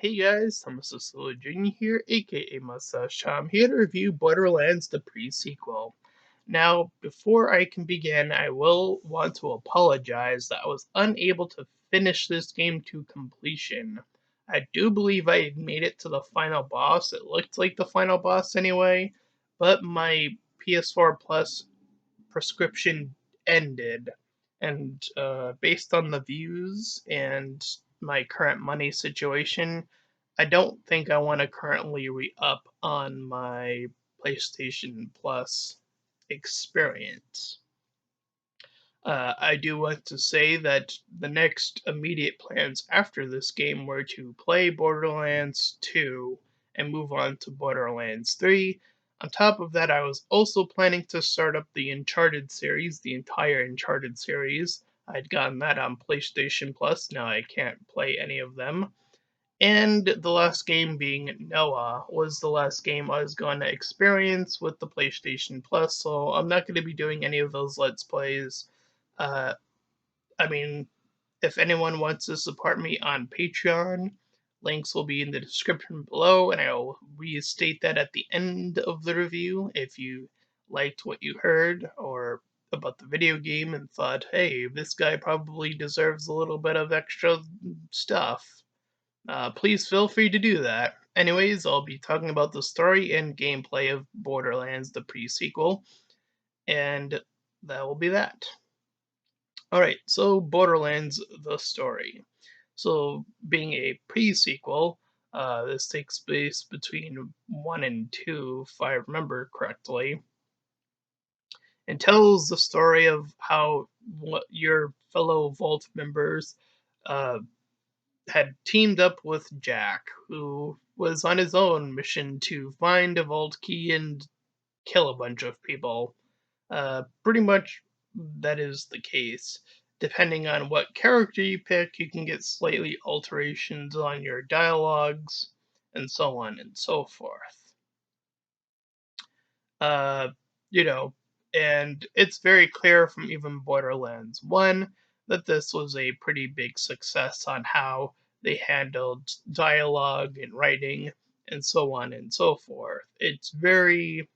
Hey guys, I'm Jr. here, aka Mustached. I'm here to review Borderlands the pre-sequel. Now, before I can begin, I will want to apologize that I was unable to finish this game to completion. I do believe I had made it to the final boss. It looked like the final boss anyway, but my PS4 Plus prescription ended, and based on the views and my current money situation, I don't think I want to currently re-up on my PlayStation Plus experience. I do want to say that the next immediate plans after this game were to play Borderlands 2 and move on to Borderlands 3. On top of that, I was also planning to start up the Uncharted series, the entire Uncharted series. I'd gotten that on PlayStation Plus, now I can't play any of them. And the last game being Nioh was the last game I was going to experience with the PlayStation Plus, so I'm not going to be doing any of those Let's Plays. Uh, I mean, if anyone wants to support me on Patreon, links will be in the description below, and I'll restate that at the end of the review if you liked what you heard or about the video game and thought, hey, this guy probably deserves a little bit of extra stuff. Please feel free to do that. Anyways, I'll be talking about the story and gameplay of Borderlands the pre-sequel, and that will be that. Alright, so Borderlands the story. So, being a pre-sequel, this takes place between 1 and 2, if I remember correctly, and tells the story of how your fellow Vault members uh, had teamed up with Jack, who was on his own mission to find a vault key and kill a bunch of people. Pretty much that is the case. Depending on what character you pick, you can get slightly alterations on your dialogues, and so on and so forth. Uh, you know, and it's very clear from even Borderlands 1 that this was a pretty big success on how they handled dialogue and writing and so on and so forth. It's very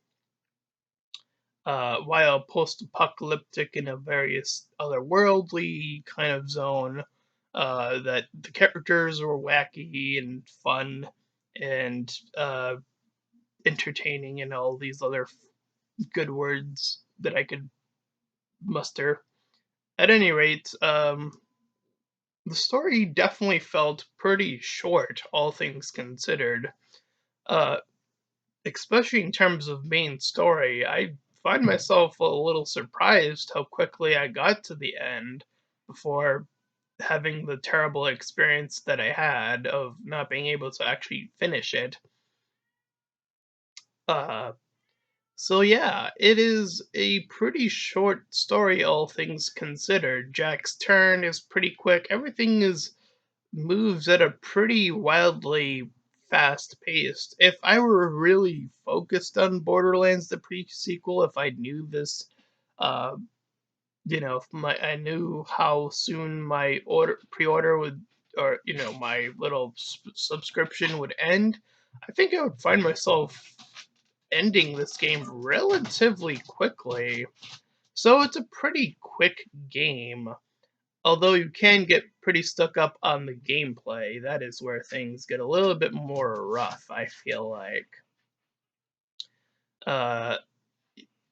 while post-apocalyptic in a various otherworldly kind of zone, that the characters were wacky and fun and entertaining and all these other good words that I could muster. At any rate, the story definitely felt pretty short, all things considered. Uh, Especially in terms of main story, I find myself a little surprised how quickly I got to the end before having the terrible experience that I had of not being able to actually finish it. Uh, so yeah, it is a pretty short story, all things considered. Jack's turn is pretty quick. Everything is moves at a pretty wildly fast pace. If I were really focused on Borderlands the pre-sequel, if I knew this, uh, if I knew how soon my pre-order would, or my little subscription would end, I think I would find myself ending this game relatively quickly. So it's a pretty quick game. Although you can get pretty stuck up on the gameplay, that is where things get a little bit more rough, I feel like. Uh,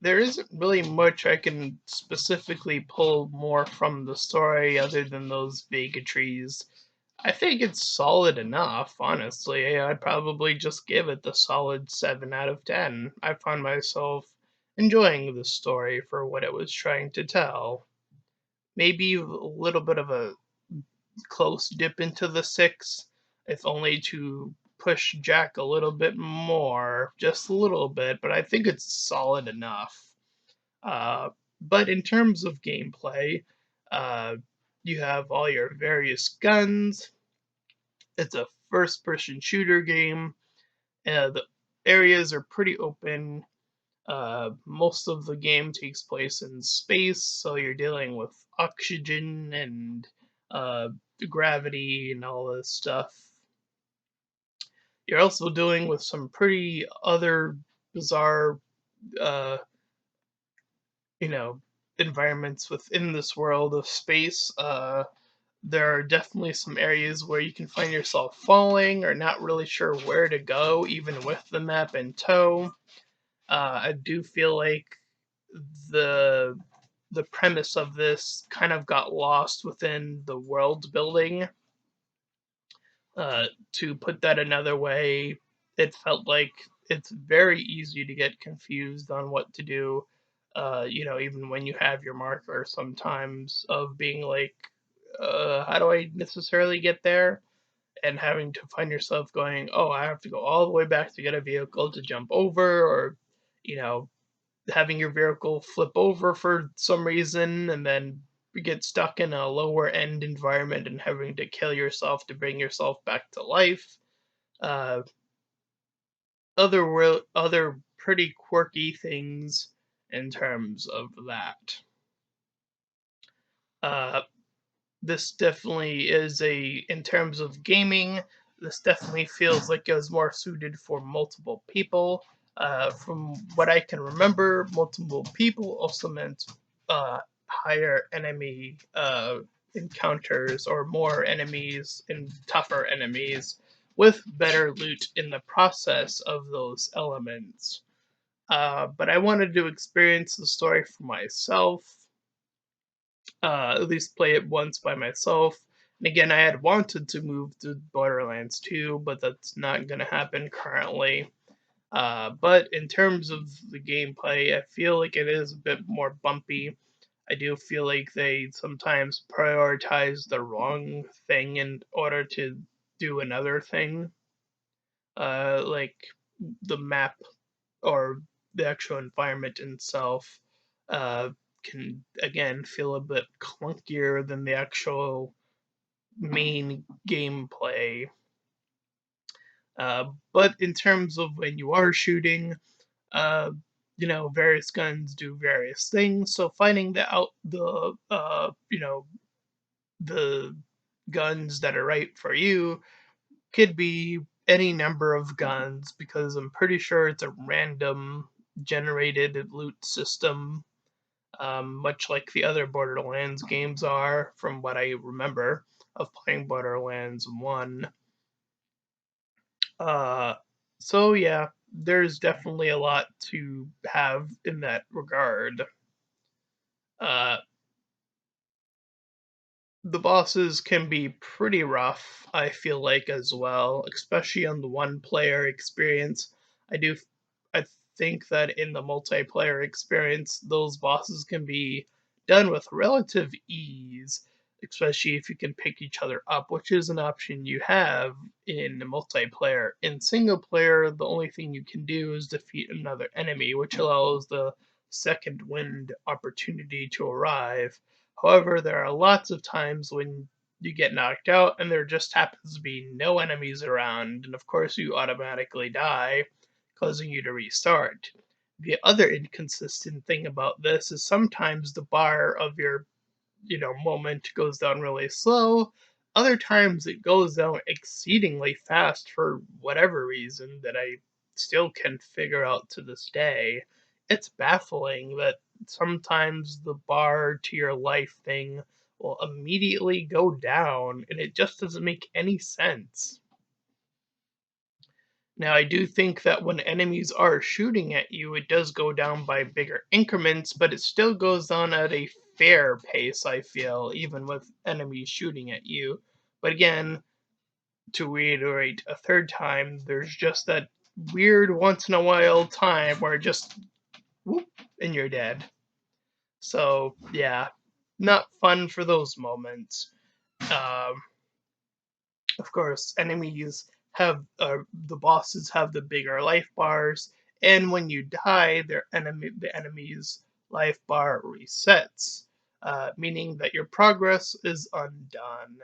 there isn't really much I can specifically pull more from the story other than those vagatories. I think it's solid enough, honestly. I'd probably just give it the solid 7 out of 10. I found myself enjoying the story for what it was trying to tell. Maybe a little bit of a close dip into the 6, if only to push Jack a little bit more, just a little bit, but I think it's solid enough. Uh, but in terms of gameplay, uh, you have all your various guns. It's a first person shooter game. The areas are pretty open. Most of the game takes place in space, so you're dealing with oxygen and gravity and all this stuff. you're also dealing with some pretty other bizarre, uh, you know, environments within this world of space. There are definitely some areas where you can find yourself falling or not really sure where to go, even with the map in tow. I do feel like the the premise of this kind of got lost within the world building. To put that another way, it felt like it's very easy to get confused on what to do. Even when you have your marker, sometimes of being like, how do I necessarily get there? And having to find yourself going, oh, I have to go all the way back to get a vehicle to jump over, or, you know, having your vehicle flip over for some reason and then you get stuck in a lower end environment and having to kill yourself to bring yourself back to life. Uh, other pretty quirky things in terms of that. Uh, this definitely is in terms of gaming, this definitely feels like it was more suited for multiple people. From what I can remember, multiple people also meant higher enemy encounters or more enemies and tougher enemies with better loot in the process of those elements. But I wanted to experience the story for myself, at least play it once by myself. And again, I had wanted to move to Borderlands 2, but that's not going to happen currently. But in terms of the gameplay, I feel like it is a bit more bumpy. I do feel like they sometimes prioritize the wrong thing in order to do another thing. Like the map or the actual environment itself uh, can again feel a bit clunkier than the actual main gameplay. But in terms of when you are shooting, uh, various guns do various things. So finding the guns that are right for you could be any number of guns because I'm pretty sure it's a random generated loot system, much like the other Borderlands games are, from what I remember of playing Borderlands 1. Uh, so, yeah, there's definitely a lot to have in that regard. Uh, the bosses can be pretty rough, I feel like, as well, especially on the one player experience. I do, I think that in the multiplayer experience, those bosses can be done with relative ease, especially if you can pick each other up, which is an option you have in multiplayer. In single player, the only thing you can do is defeat another enemy, which allows the second wind opportunity to arrive. However, there are lots of times when you get knocked out and there just happens to be no enemies around, and of course you automatically die, causing you to restart. The other inconsistent thing about this is sometimes the bar of your moment goes down really slow. Other times it goes down exceedingly fast for whatever reason that I still can figure out to this day. It's baffling that sometimes the bar to your life thing will immediately go down and it just doesn't make any sense. Now, I do think that when enemies are shooting at you, it does go down by bigger increments, but it still goes down at a fair pace, I feel, even with enemies shooting at you. But again, to reiterate a third time, there's just that weird once in a while time where just whoop and you're dead. So, yeah, not fun for those moments. Um, Of course, the bosses have the bigger life bars, and when you die, the enemy's life bar resets, meaning that your progress is undone.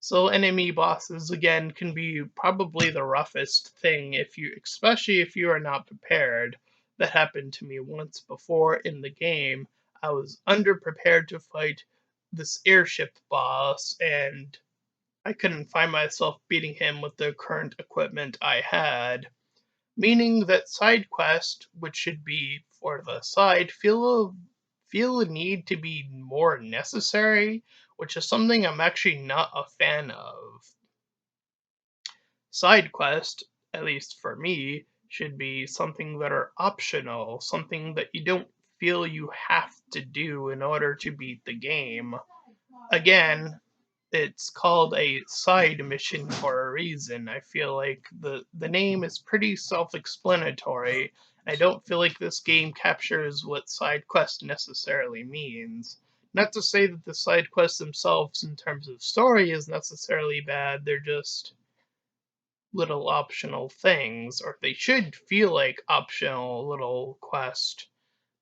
So enemy bosses again can be probably the roughest thing especially if you are not prepared. That happened to me once before in the game. I was underprepared to fight this airship boss, and I couldn't find myself beating him with the current equipment I had, meaning that side quest, which should be for the side, feel a need to be more necessary, which is something I'm actually not a fan of. Side quest, at least for me, should be something that are optional, something that you don't feel you have to do in order to beat the game. Again, it's called a side mission for a reason. I feel like the name is pretty self-explanatory. I don't feel like this game captures what side quest necessarily means. Not to say that the side quests themselves in terms of story is necessarily bad, they're just little optional things, or they should feel like optional little quest.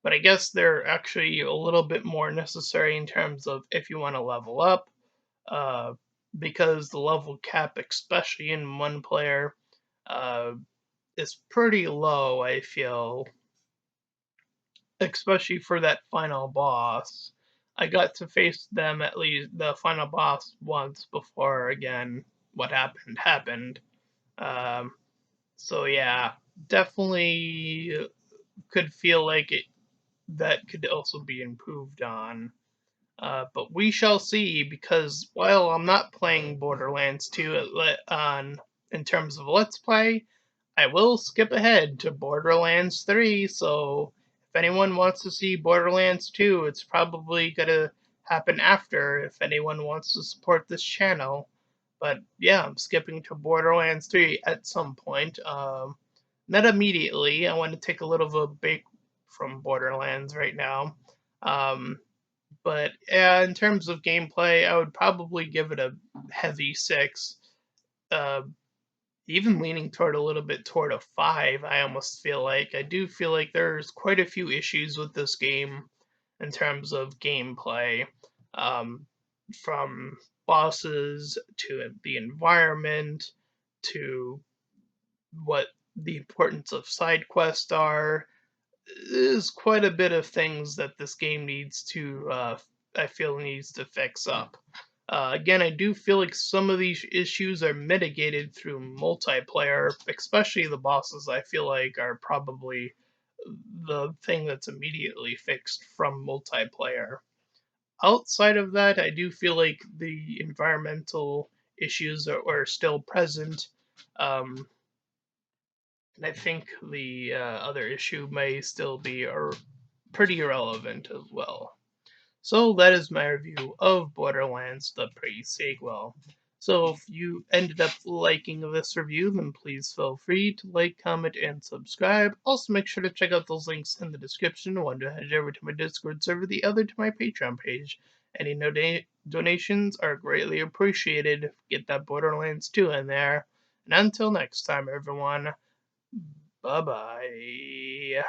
But I guess they're actually a little bit more necessary in terms of if you want to level up, uh, because the level cap, especially in one player, uh, is pretty low, I feel, especially for that final boss. I got to face them at least the final boss once before again what happened. Um, so yeah, definitely could feel like it that could also be improved on. But we shall see, because while I'm not playing Borderlands 2 on in terms of Let's Play, I will skip ahead to Borderlands 3, so if anyone wants to see Borderlands 2, it's probably gonna happen after if anyone wants to support this channel. But yeah, I'm skipping to Borderlands 3 at some point. Not immediately. I want to take a little of a break from Borderlands right now. Um, but yeah, in terms of gameplay, I would probably give it a heavy 6. Uh, Even leaning toward a little bit toward a 5, I almost feel like. I do feel like there's quite a few issues with this game in terms of gameplay. Um, from bosses to the environment to what the importance of side quests are. There's quite a bit of things that this game needs to, I feel, needs to fix up. Again, I do feel like some of these issues are mitigated through multiplayer, especially the bosses. I feel like are probably the thing that's immediately fixed from multiplayer. Outside of that, I do feel like the environmental issues are still present. Um, and I think the other issue may still be pretty irrelevant as well. So that is my review of Borderlands the pre-sequel. So if you ended up liking this review, then please feel free to like, comment, and subscribe. Also make sure to check out those links in the description. One to head over to my Discord server, the other to my Patreon page. Any donations are greatly appreciated. Get that Borderlands 2 in there. And until next time, everyone, bye bye.